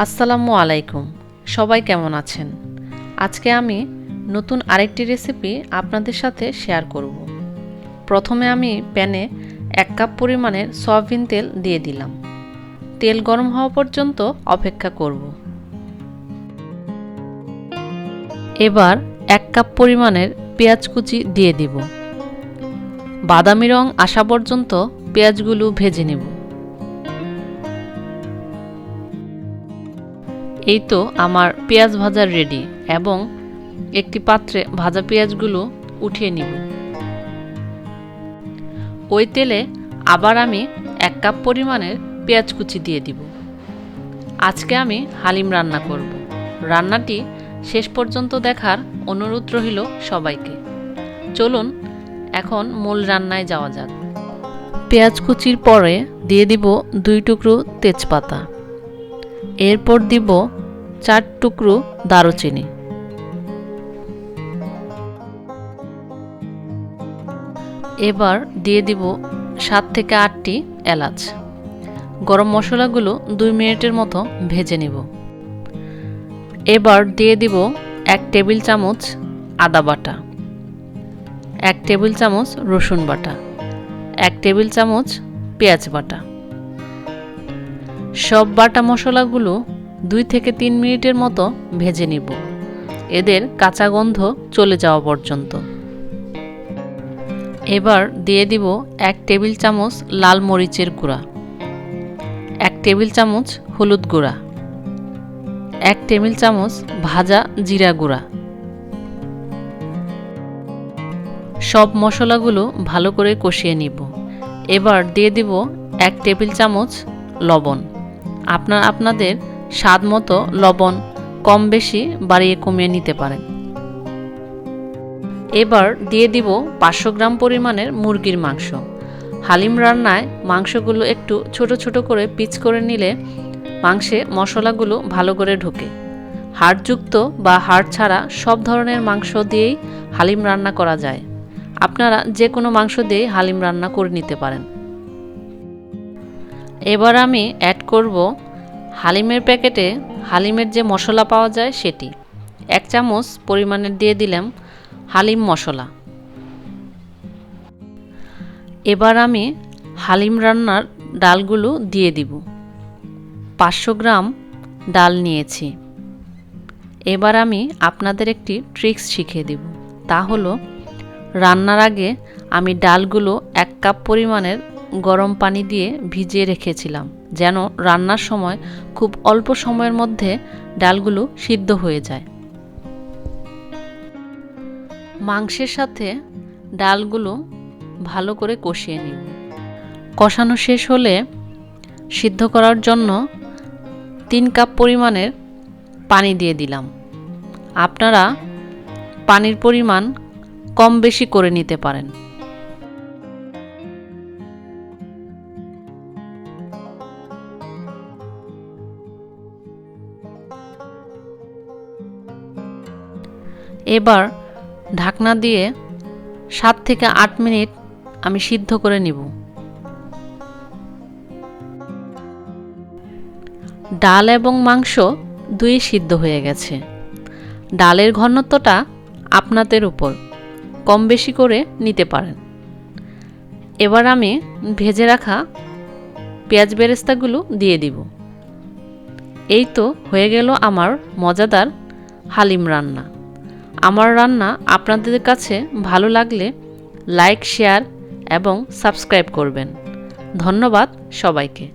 আসসালামু আলাইকুম, সবাই কেমন আছেন? আজকে আমি নতুন আরেকটি রেসিপি আপনাদের সাথে শেয়ার করব। প্রথমে আমি প্যানে 1 কাপ পরিমাণের সয়াবিন তেল দিয়ে দিলাম। তেল গরম হওয়া পর্যন্ত অপেক্ষা করব। এবার 1 কাপ পরিমাণের পেঁয়াজ কুচি দিয়ে দিব। বাদামি রং আসা পর্যন্ত পেঁয়াজগুলো ভেজে নেব। এই তো আমার পেঁয়াজ ভাজা রেডি এবং একটি পাত্রে ভাজা পেঁয়াজগুলো উঠিয়ে নিব। ওই তেলে আবার আমি 1 কাপ পরিমাণের পেঁয়াজ কুচি দিয়ে দিব। আজকে আমি হালিম রান্না করব। রান্নাটি শেষ পর্যন্ত দেখার অনুরোধ রইল সবাইকে। চলুন এখন মূল রান্নায় যাওয়া যাক। পেঁয়াজ কুচির পরে দিয়ে দিব 2 টুকরো তেজপাতা, এরপর দিব 4 টুকরো দারুচিনি, এবার দিয়ে দিব 7 থেকে 8টি এলাচ। গরম মশলাগুলো 2 মিনিটের মতো ভেজে নেব। এবার দিয়ে দিব 1 টেবিল চামচ আদা বাটা, 1 টেবিল চামচ রসুন বাটা, 1 টেবিল চামচ পেঁয়াজ বাটা। সব বাটা মশলাগুলো 2 থেকে 3 মিনিটের মতো ভেজে নিব, এদের কাঁচা গন্ধ চলে যাওয়া পর্যন্ত। এবার দিয়ে দিব 1 টেবিল চামচ লাল মরিচের গুঁড়া, 1 টেবিল চামচ হলুদ গুঁড়া, 1 টেবিল চামচ ভাজা জিরা গুঁড়া। সব মশলাগুলো ভালো করে কষিয়ে নিব। এবার দিয়ে দিব 1 টেবিল চামচ লবণ। আপনাদের স্বাদ মতো লবণ কম বেশি বাড়িয়ে কমিয়ে নিতে পারেন। এবার দিয়ে দিব 500 গ্রাম পরিমাণের মুরগির মাংস। হালিম রান্নায় মাংসগুলো একটু ছোট ছোট করে পিস করে নিলে মাংসে মশলাগুলো ভালো করে ঢোকে। হাড়যুক্ত বা হাড় ছাড়া সব ধরনের মাংস দিয়েই হালিম রান্না করা যায়। আপনারা যে কোনো মাংস দিয়ে হালিম রান্না করে নিতে পারেন। এবার আমি অ্যাড করব হালিমের প্যাকেটে হালিমের যে মশলা পাওয়া যায় সেটি 1 চামচ পরিমাণে দিয়ে দিলাম হালিম মশলা। এবার আমি হালিম রান্নার ডালগুলো দিয়ে দিব। 500 গ্রাম ডাল নিয়েছি। এবার আমি আপনাদের একটি ট্রিক্স শিখিয়ে দেব। তা হলো রান্নার আগে আমি ডালগুলো 1 কাপ পরিমাণের গরম পানি দিয়ে ভিজিয়ে রেখেছিলাম, যেন রান্নার সময় খুব অল্প সময়ের মধ্যে ডালগুলো সিদ্ধ হয়ে যায়। মাংসের সাথে ডালগুলো ভালো করে কষিয়ে নিব। কষানো শেষ হলে সিদ্ধ করার জন্য 3 কাপ পরিমাণের পানি দিয়ে দিলাম। আপনারা পানির পরিমাণ কম বেশি করে নিতে পারেন। এবার ঢাকনা দিয়ে 7 থেকে 8 মিনিট আমি সিদ্ধ করে নিব। ডাল এবং মাংস দুই সিদ্ধ হয়ে গেছে। ডালের ঘনত্বটা আপনাদের উপর, কম বেশি করে নিতে পারেন। এবার আমি ভেজে রাখা পেঁয়াজ বেরেস্তাগুলো দিয়ে দিব। এই তো হয়ে গেল আমার মজাদার হালিম রান্না। আমার রান্না আপনাদের কাছে ভালো লাগলে লাইক, শেয়ার এবং সাবস্ক্রাইব করবেন। ধন্যবাদ সবাইকে।